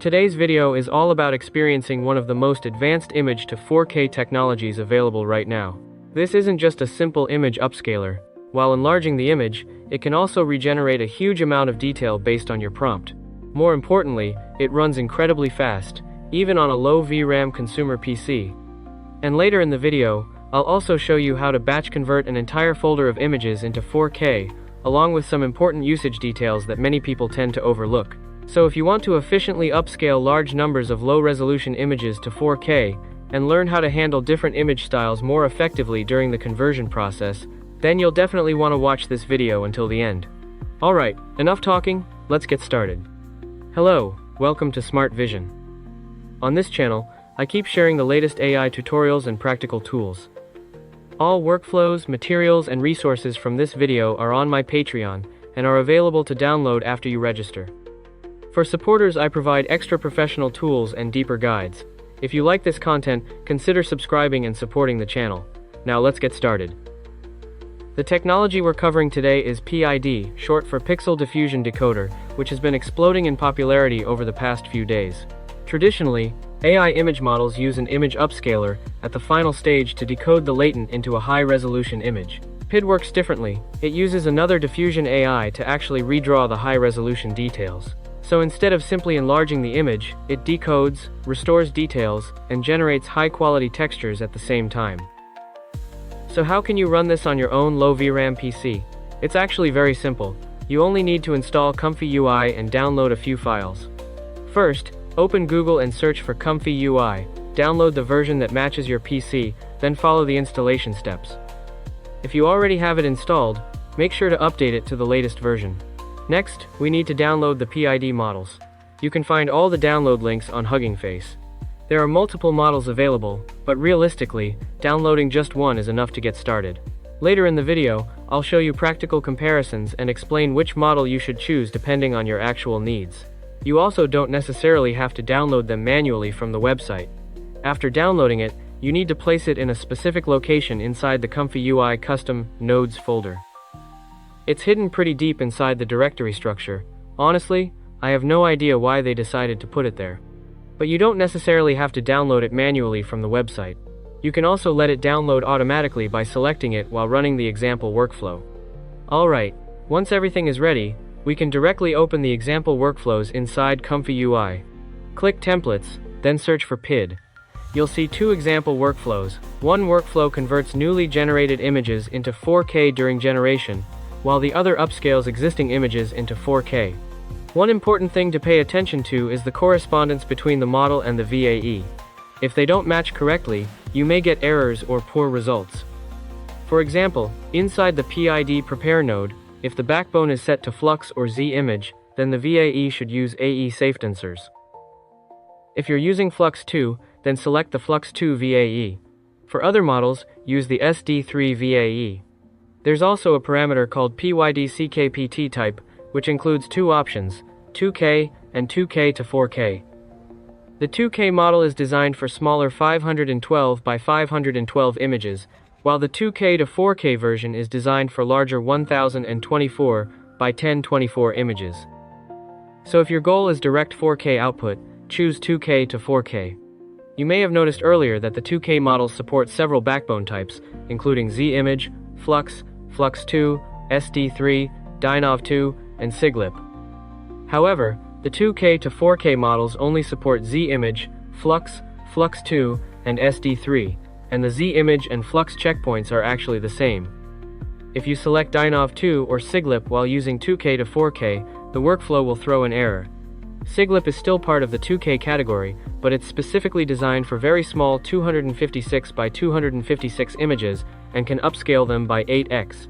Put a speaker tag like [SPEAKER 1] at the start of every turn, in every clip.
[SPEAKER 1] Today's video is all about experiencing one of the most advanced image to 4K technologies available right now. This isn't just a simple image upscaler. While enlarging the image, it can also regenerate a huge amount of detail based on your prompt. More importantly, it runs incredibly fast, even on a low VRAM consumer PC. And later in the video, I'll also show you how to batch convert an entire folder of images into 4K, along with some important usage details that many people tend to overlook. So if you want to efficiently upscale large numbers of low-resolution images to 4K, and learn how to handle different image styles more effectively during the conversion process, then you'll definitely want to watch this video until the end. Alright, enough talking, let's get started. Hello, welcome to Smart Vision. On this channel, I keep sharing the latest AI tutorials and practical tools. All workflows, materials, and resources from this video are on my Patreon, and are available to download after you register. For supporters, I provide extra professional tools and deeper guides. If you like this content, consider subscribing and supporting the channel. Now let's get started. The technology we're covering today is PiD, short for Pixel Diffusion Decoder, which has been exploding in popularity over the past few days. Traditionally, AI image models use an image upscaler at the final stage to decode the latent into a high-resolution image. PiD works differently. It uses another diffusion AI to actually redraw the high-resolution details. So instead of simply enlarging the image, it decodes, restores details, and generates high-quality textures at the same time. So how can you run this on your own low VRAM PC? It's actually very simple. You only need to install Comfy UI and download a few files. First, open Google and search for Comfy UI, download the version that matches your PC, then follow the installation steps. If you already have it installed, make sure to update it to the latest version. Next, we need to download the PiD models. You can find all the download links on Hugging Face. There are multiple models available, but realistically, downloading just one is enough to get started. Later in the video, I'll show you practical comparisons and explain which model you should choose depending on your actual needs. You also don't necessarily have to download them manually from the website. After downloading it, you need to place it in a specific location inside the Comfy UI Custom Nodes folder. It's hidden pretty deep inside the directory structure. Honestly, I have no idea why they decided to put it there. But you don't necessarily have to download it manually from the website. You can also let it download automatically by selecting it while running the example workflow. Alright, once everything is ready, we can directly open the example workflows inside Comfy UI. Click Templates, then search for PiD. You'll see two example workflows. One workflow converts newly generated images into 4K during generation, while the other upscales existing images into 4K. One important thing to pay attention to is the correspondence between the model and the VAE. If they don't match correctly, you may get errors or poor results. For example, inside the PiD Prepare node, if the backbone is set to Flux or Z image, then the VAE should use AE Safe Tensors. If you're using Flux 2, then select the Flux 2 VAE. For other models, use the SD3 VAE. There's also a parameter called PYD-CKPT type, which includes two options, 2K and 2K to 4K. The 2K model is designed for smaller 512 by 512 images, while the 2K to 4K version is designed for larger 1024 by 1024 images. So if your goal is direct 4K output, choose 2K to 4K. You may have noticed earlier that the 2K models support several backbone types, including Z image, Flux, Flux 2, SD3, Dynov 2, and Siglip. However, the 2K to 4K models only support Z image, Flux, Flux 2, and SD3, and the Z image and Flux checkpoints are actually the same. If you select Dynov 2 or Siglip while using 2K to 4K, the workflow will throw an error. Siglip is still part of the 2K category, but it's specifically designed for very small 256 by 256 images and can upscale them by 8x.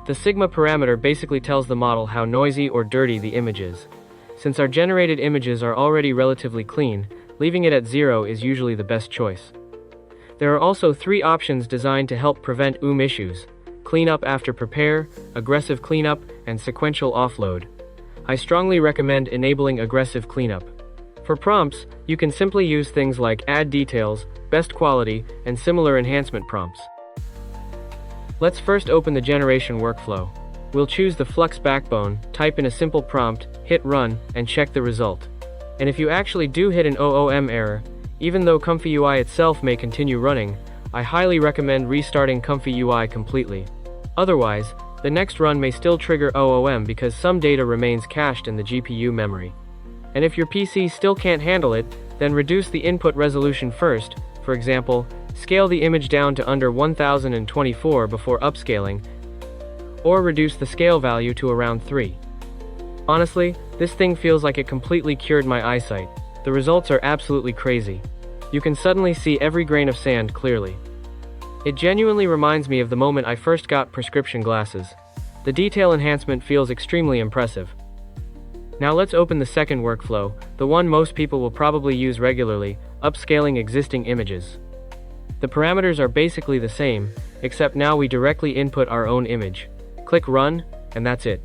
[SPEAKER 1] The sigma parameter basically tells the model how noisy or dirty the image is. Since our generated images are already relatively clean, leaving it at 0 is usually the best choice. There are also three options designed to help prevent issues: cleanup after prepare, aggressive cleanup, and sequential offload. I strongly recommend enabling aggressive cleanup. For prompts, you can simply use things like add details, best quality, and similar enhancement prompts. Let's first open the generation workflow. We'll choose the Flux backbone, type in a simple prompt, hit run, and check the result. And if you actually do hit an OOM error, even though Comfy UI itself may continue running, I highly recommend restarting Comfy UI completely. Otherwise, the next run may still trigger OOM because some data remains cached in the GPU memory. And if your PC still can't handle it, then reduce the input resolution first. For example, scale the image down to under 1024 before upscaling, or reduce the scale value to around 3. Honestly, this thing feels like it completely cured my eyesight. The results are absolutely crazy. You can suddenly see every grain of sand clearly. It genuinely reminds me of the moment I first got prescription glasses. The detail enhancement feels extremely impressive. Now let's open the second workflow, the one most people will probably use regularly, upscaling existing images. The parameters are basically the same, except now we directly input our own image. Click Run, and that's it.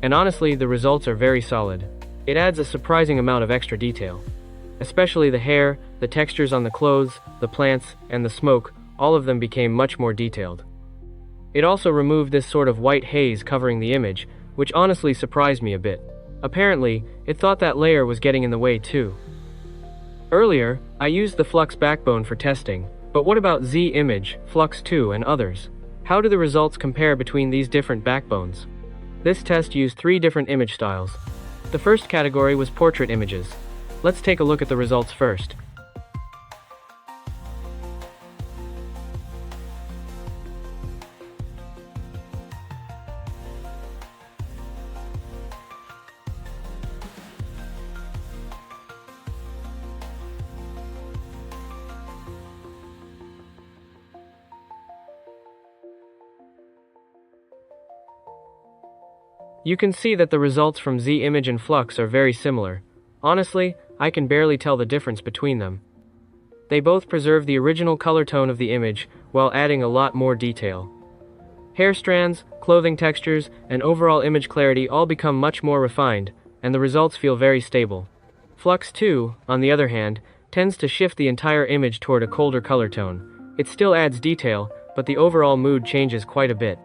[SPEAKER 1] And honestly, the results are very solid. It adds a surprising amount of extra detail. Especially the hair, the textures on the clothes, the plants, and the smoke, all of them became much more detailed. It also removed this sort of white haze covering the image, which honestly surprised me a bit. Apparently, it thought that layer was getting in the way too. Earlier, I used the Flux backbone for testing, but what about Z-Image, Flux 2, and others? How do the results compare between these different backbones? This test used 3 different image styles. The first category was portrait images. Let's take a look at the results first. You can see that the results from Z-Image and Flux are very similar. Honestly, I can barely tell the difference between them. They both preserve the original color tone of the image, while adding a lot more detail. Hair strands, clothing textures, and overall image clarity all become much more refined, and the results feel very stable. Flux 2, on the other hand, tends to shift the entire image toward a colder color tone. It still adds detail, but the overall mood changes quite a bit.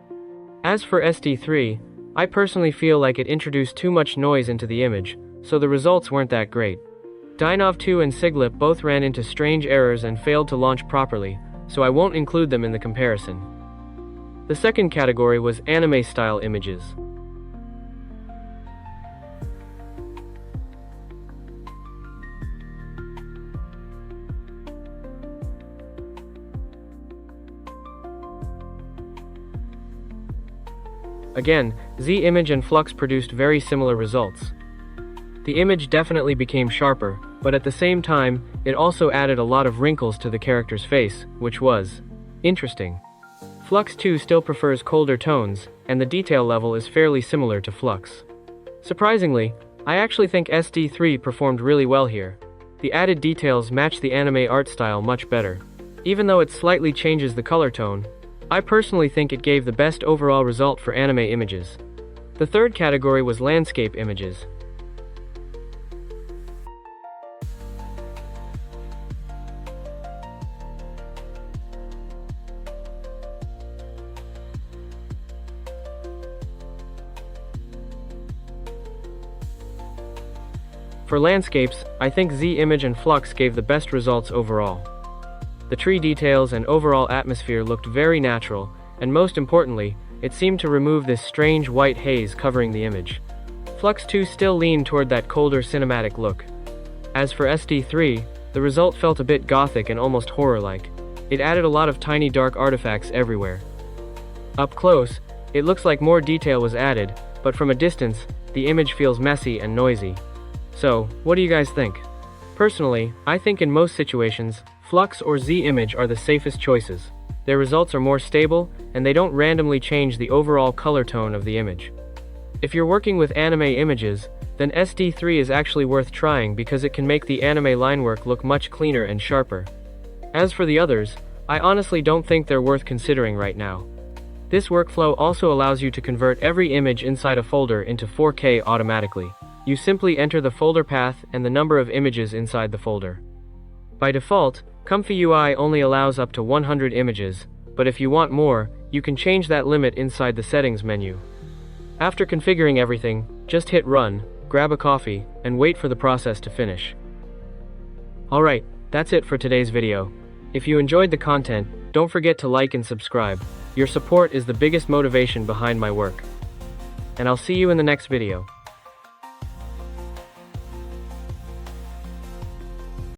[SPEAKER 1] As for SD3, I personally feel like it introduced too much noise into the image, so the results weren't that great. Dynov 2 and Siglip both ran into strange errors and failed to launch properly, so I won't include them in the comparison. The second category was anime-style images. Again, Z-Image and Flux produced very similar results. The image definitely became sharper, but at the same time, it also added a lot of wrinkles to the character's face, which was interesting. Flux 2 still prefers colder tones, and the detail level is fairly similar to Flux. Surprisingly, I actually think SD3 performed really well here. The added details match the anime art style much better. Even though it slightly changes the color tone, I personally think it gave the best overall result for anime images. The third category was landscape images. For landscapes, I think Z-Image and Flux gave the best results overall. The tree details and overall atmosphere looked very natural, and most importantly, it seemed to remove this strange white haze covering the image. Flux 2 still leaned toward that colder cinematic look. As for SD3, the result felt a bit gothic and almost horror-like. It added a lot of tiny dark artifacts everywhere. Up close, it looks like more detail was added, but from a distance, the image feels messy and noisy. So, what do you guys think? Personally, I think in most situations, Flux or Z-Image are the safest choices. Their results are more stable, and they don't randomly change the overall color tone of the image. If you're working with anime images, then SD3 is actually worth trying because it can make the anime line work look much cleaner and sharper. As for the others, I honestly don't think they're worth considering right now. This workflow also allows you to convert every image inside a folder into 4K automatically. You simply enter the folder path and the number of images inside the folder. By default, Comfy UI only allows up to 100 images, but if you want more, you can change that limit inside the settings menu. After configuring everything, just hit Run, grab a coffee, and wait for the process to finish. Alright, that's it for today's video. If you enjoyed the content, don't forget to like and subscribe. Your support is the biggest motivation behind my work. And I'll see you in the next video.